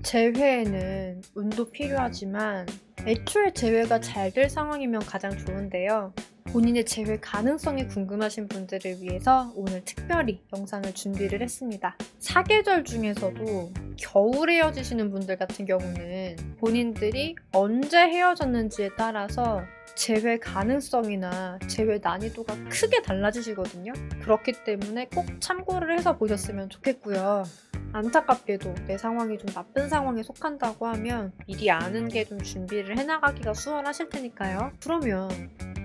재회에는 운도 필요하지만 애초에 재회가 잘 될 상황이면 가장 좋은데요. 본인의 재회 가능성이 궁금하신 분들을 위해서 오늘 특별히 영상을 준비를 했습니다. 사계절 중에서도 겨울에 헤어지시는 분들 같은 경우는 본인들이 언제 헤어졌는지에 따라서 재회 가능성이나 재회 난이도가 크게 달라지시거든요. 그렇기 때문에 꼭 참고를 해서 보셨으면 좋겠고요. 안타깝게도 내 상황이 좀 나쁜 상황에 속한다고 하면 미리 아는 게 좀 준비를 해나가기가 수월하실 테니까요. 그러면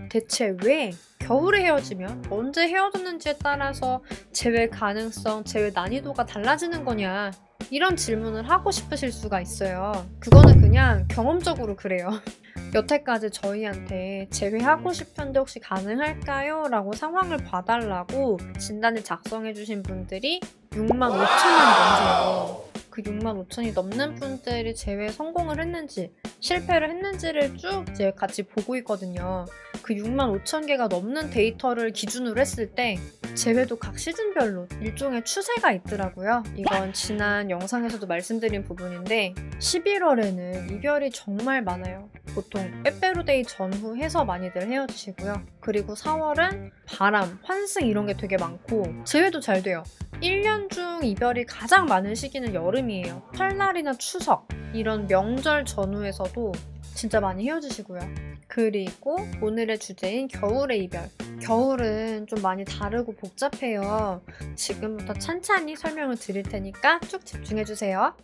대체 왜 겨울에 헤어지면 언제 헤어졌는지에 따라서 재회 가능성, 재회 난이도가 달라지는 거냐, 이런 질문을 하고 싶으실 수가 있어요. 그거는 그냥 경험적으로 그래요. 여태까지 저희한테 재회하고 싶은데 혹시 가능할까요? 라고 상황을 봐달라고 진단을 작성해주신 분들이 65,000명이 넘으세요. 그 65,000이 넘는 분들이 재회에 성공을 했는지 실패를 했는지를 쭉 이제 같이 보고 있거든요. 그 65,000개가 넘는 데이터를 기준으로 했을 때 재회도 각 시즌별로 일종의 추세가 있더라고요. 이건 지난 영상에서도 말씀드린 부분인데 11월에는 이별이 정말 많아요. 보통 빼빼로데이 전후 해서 많이들 헤어지시고요. 그리고 4월은 바람, 환승 이런 게 되게 많고 재회도 잘 돼요. 1년 중 이별이 가장 많은 시기는 여름이에요. 설날이나 추석 이런 명절 전후에서도 진짜 많이 헤어지시고요. 그리고 오늘의 주제인 겨울의 이별. 겨울은 좀 많이 다르고 복잡해요. 지금부터 찬찬히 설명을 드릴 테니까 쭉 집중해주세요.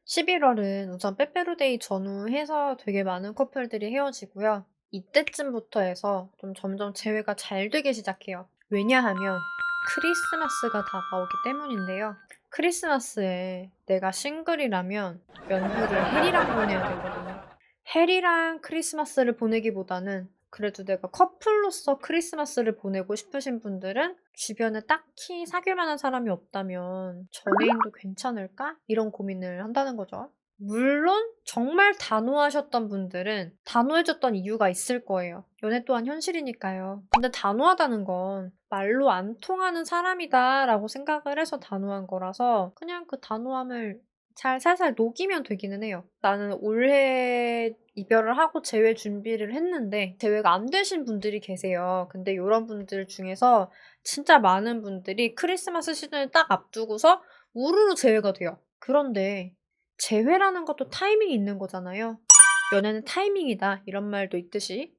11월은 우선 빼빼로데이 전후 해서 되게 많은 커플들이 헤어지고요. 이때쯤부터 해서 좀 점점 재회가 잘 되기 시작해요. 왜냐하면 크리스마스가 다가오기 때문인데요. 크리스마스에 내가 싱글이라면 연휴를 해리랑 보내야 되거든요. 해리랑 크리스마스를 보내기보다는 그래도 내가 커플로서 크리스마스를 보내고 싶으신 분들은 주변에 딱히 사귈 만한 사람이 없다면 전애인도 괜찮을까? 이런 고민을 한다는 거죠. 물론 정말 단호하셨던 분들은 단호해졌던 이유가 있을 거예요. 연애 또한 현실이니까요. 근데 단호하다는 건 말로 안 통하는 사람이다 라고 생각을 해서 단호한 거라서 그냥 그 단호함을 잘 살살 녹이면 되기는 해요. 나는 올해 이별을 하고 재회 준비를 했는데 재회가 안 되신 분들이 계세요. 근데 이런 분들 중에서 진짜 많은 분들이 크리스마스 시즌을 딱 앞두고서 우르르 재회가 돼요. 그런데 재회라는 것도 타이밍이 있는 거잖아요. 연애는 타이밍이다 이런 말도 있듯이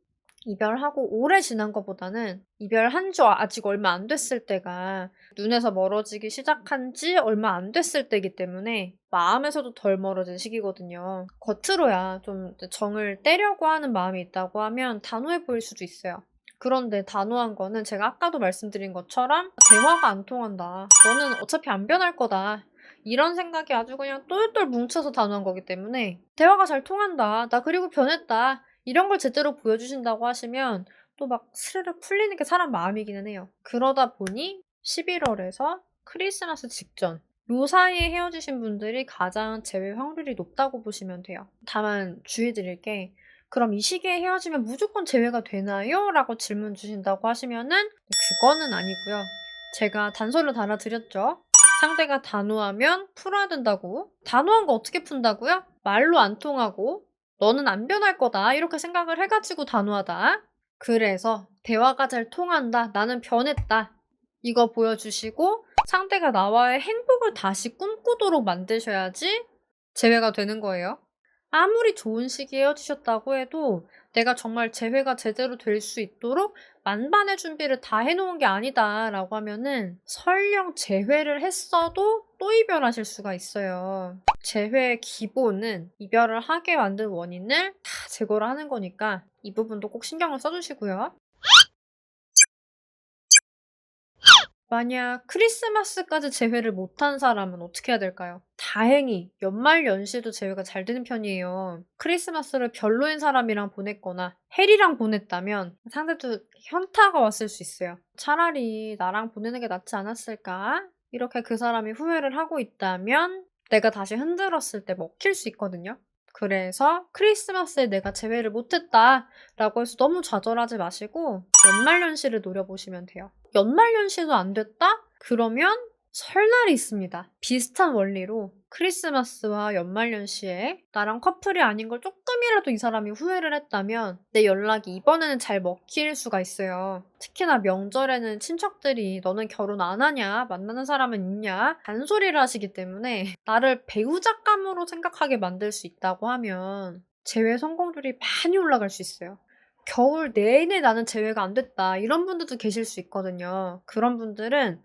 이별하고 오래 지난 것보다는 이별한 지 아직 얼마 안 됐을 때가 눈에서 멀어지기 시작한 지 얼마 안 됐을 때이기 때문에 마음에서도 덜 멀어진 시기거든요. 겉으로야 좀 정을 떼려고 하는 마음이 있다고 하면 단호해 보일 수도 있어요. 그런데 단호한 거는 제가 아까도 말씀드린 것처럼 대화가 안 통한다. 너는 어차피 안 변할 거다. 이런 생각이 아주 그냥 똘똘 뭉쳐서 단호한 거기 때문에 대화가 잘 통한다. 나 그리고 변했다. 이런 걸 제대로 보여주신다고 하시면 또 막 스르륵 풀리는 게 사람 마음이기는 해요. 그러다 보니 11월에서 크리스마스 직전 요 사이에 헤어지신 분들이 가장 재회 확률이 높다고 보시면 돼요. 다만 주의드릴 게 그럼 이 시기에 헤어지면 무조건 재회가 되나요? 라고 질문 주신다고 하시면은 그거는 아니고요. 제가 단서를 달아드렸죠. 상대가 단호하면 풀어야 된다고. 단호한 거 어떻게 푼다고요? 말로 안 통하고 너는 안 변할 거다 이렇게 생각을 해가지고 단호하다. 그래서 대화가 잘 통한다. 나는 변했다. 이거 보여주시고 상대가 나와의 행복을 다시 꿈꾸도록 만드셔야지 재회가 되는 거예요. 아무리 좋은 시기에 헤어지셨다고 해도 내가 정말 재회가 제대로 될 수 있도록 만반의 준비를 다 해놓은 게 아니다 라고 하면은 설령 재회를 했어도 또 이별하실 수가 있어요. 재회의 기본은 이별을 하게 만든 원인을 다 제거를 하는 거니까 이 부분도 꼭 신경을 써주시고요. 만약 크리스마스까지 재회를 못한 사람은 어떻게 해야 될까요? 다행히 연말연시도 재회가 잘 되는 편이에요. 크리스마스를 별로인 사람이랑 보냈거나 해리랑 보냈다면 상대도 현타가 왔을 수 있어요. 차라리 나랑 보내는 게 낫지 않았을까? 이렇게 그 사람이 후회를 하고 있다면 내가 다시 흔들었을 때 먹힐 수 있거든요. 그래서 크리스마스에 내가 재회를 못했다 라고 해서 너무 좌절하지 마시고 연말연시를 노려보시면 돼요. 연말연시도 안 됐다? 그러면 설날이 있습니다. 비슷한 원리로 크리스마스와 연말연시에 나랑 커플이 아닌 걸 쪼끔이라도 이 사람이 후회를 했다면 내 연락이 이번에는 잘 먹힐 수가 있어요. 특히나 명절에는 친척들이 "너는 결혼 안 하냐? 만나는 사람은 있냐?" 잔소리를 하시기 때문에 나를 배우잣감으로 생각하게 만들 수 있다고 하면 재회 성공률이 많이 올라갈 수 있어요. "겨울 내내 나는 재회가 안 됐다." 이런 분들도 계실 수 있거든요. 그런 분들은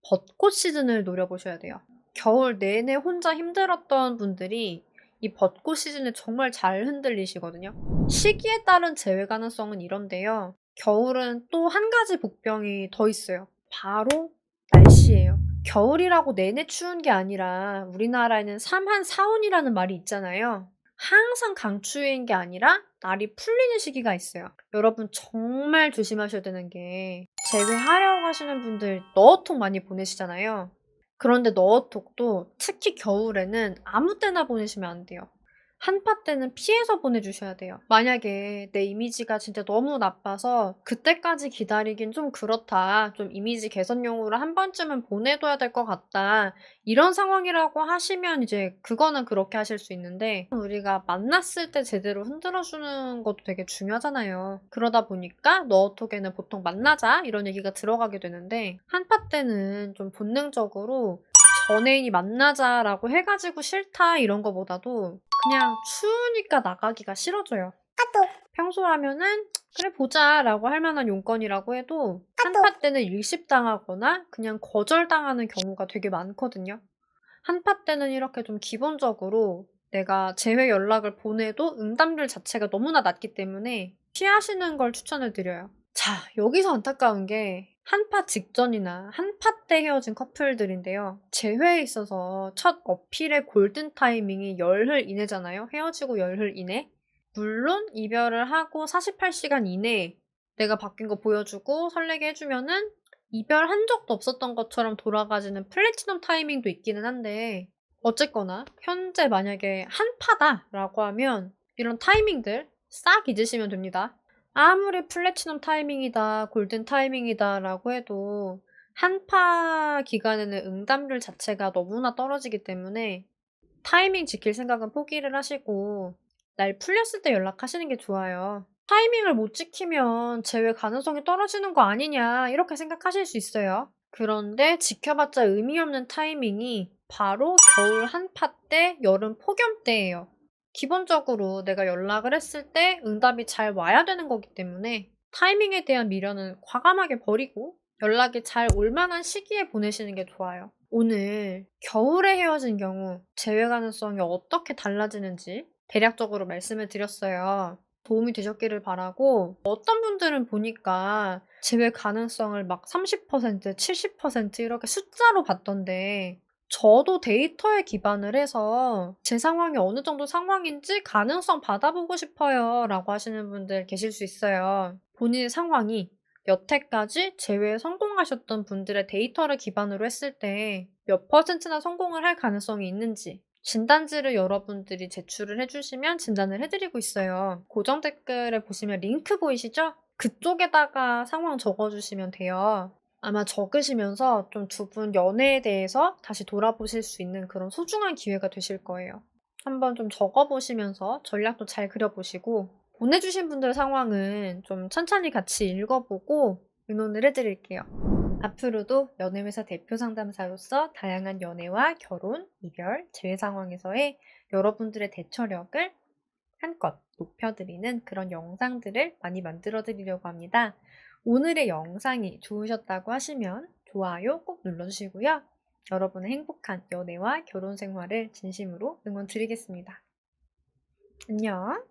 벚꽃 시즌을 노려보셔야 돼요. 겨울 내내 혼자 힘들었던 분들이 이 벚꽃 시즌에 정말 잘 흔들리시거든요. 시기에 따른 재회 가능성은 이런데요. 겨울은 또 한 가지 복병이 더 있어요. 바로 날씨예요. 겨울이라고 내내 추운 게 아니라 우리나라에는 삼한 사온이라는 말이 있잖아요. 항상 강추위인 게 아니라 날이 풀리는 시기가 있어요. 여러분 정말 조심하셔야 되는 게 재회하려고 하시는 분들 너어톡 많이 보내시잖아요. 그런데 너어톡도 특히 겨울에는 아무 때나 보내시면 안 돼요. 한파 때는 피해서 보내주셔야 돼요. 만약에 내 이미지가 진짜 너무 나빠서 그때까지 기다리긴 좀 그렇다. 좀 이미지 개선용으로 한 번쯤은 보내둬야 될 것 같다. 이런 상황이라고 하시면 이제 그거는 그렇게 하실 수 있는데 우리가 만났을 때 제대로 흔들어주는 것도 되게 중요하잖아요. 그러다 보니까 너어톡에는 보통 만나자 이런 얘기가 들어가게 되는데 한파 때는 좀 본능적으로 전애인이 만나자라고 해가지고 싫다 이런 거보다도 그냥 추우니까 나가기가 싫어져요. 평소라면은 그래 보자라고 할 만한 용건이라고 해도 한파 때는 일십당하거나 그냥 거절당하는 경우가 되게 많거든요. 한파 때는 이렇게 좀 기본적으로 내가 재회 연락을 보내도 응답률 자체가 너무나 낮기 때문에 피하시는 걸 추천을 드려요. 자, 여기서 안타까운 게 한파 직전이나 한파 때 헤어진 커플들인데요. 재회에 있어서 첫 어필의 골든 타이밍이 열흘 이내잖아요. 헤어지고 열흘 이내. 물론 이별을 하고 48시간 이내에 내가 바뀐 거 보여주고 설레게 해주면은 이별한 적도 없었던 것처럼 돌아가지는 플래티넘 타이밍도 있기는 한데 어쨌거나 현재 만약에 한파다라고 하면 이런 타이밍들 싹 잊으시면 됩니다. 아무리 플래티넘 타이밍이다, 골든 타이밍이다라고 해도 한파 기간에는 응답률 자체가 너무나 떨어지기 때문에 타이밍 지킬 생각은 포기를 하시고 날 풀렸을 때 연락하시는 게 좋아요. 타이밍을 못 지키면 재회 가능성이 떨어지는 거 아니냐 이렇게 생각하실 수 있어요. 그런데 지켜봤자 의미 없는 타이밍이 바로 겨울 한파 때, 여름 폭염 때예요. 기본적으로 내가 연락을 했을 때 응답이 잘 와야 되는 거기 때문에 타이밍에 대한 미련은 과감하게 버리고 연락이 잘 올 만한 시기에 보내시는 게 좋아요. 오늘 겨울에 헤어진 경우 재회 가능성이 어떻게 달라지는지 대략적으로 말씀을 드렸어요. 도움이 되셨기를 바라고 어떤 분들은 보니까 재회 가능성을 막 30%, 70% 이렇게 숫자로 봤던데 저도 데이터에 기반을 해서 제 상황이 어느 정도 상황인지 가능성 받아보고 싶어요 라고 하시는 분들 계실 수 있어요. 본인의 상황이 여태까지 재회에 성공하셨던 분들의 데이터를 기반으로 했을 때 몇 퍼센트나 성공을 할 가능성이 있는지 진단지를 여러분들이 제출을 해주시면 진단을 해드리고 있어요. 고정 댓글에 보시면 링크 보이시죠? 그쪽에다가 상황 적어주시면 돼요. 아마 적으시면서 좀 두 분 연애에 대해서 다시 돌아보실 수 있는 그런 소중한 기회가 되실 거예요. 한번 좀 적어보시면서 전략도 잘 그려보시고 보내주신 분들 상황은 좀 천천히 같이 읽어보고 의논을 해드릴게요. 앞으로도 연애회사 대표 상담사로서 다양한 연애와 결혼, 이별, 재회 상황에서의 여러분들의 대처력을 한껏 높여드리는 그런 영상들을 많이 만들어 드리려고 합니다. 오늘의 영상이 좋으셨다고 하시면 좋아요 꼭 눌러주시고요. 여러분의 행복한 연애와 결혼 생활을 진심으로 응원 드리겠습니다. 안녕!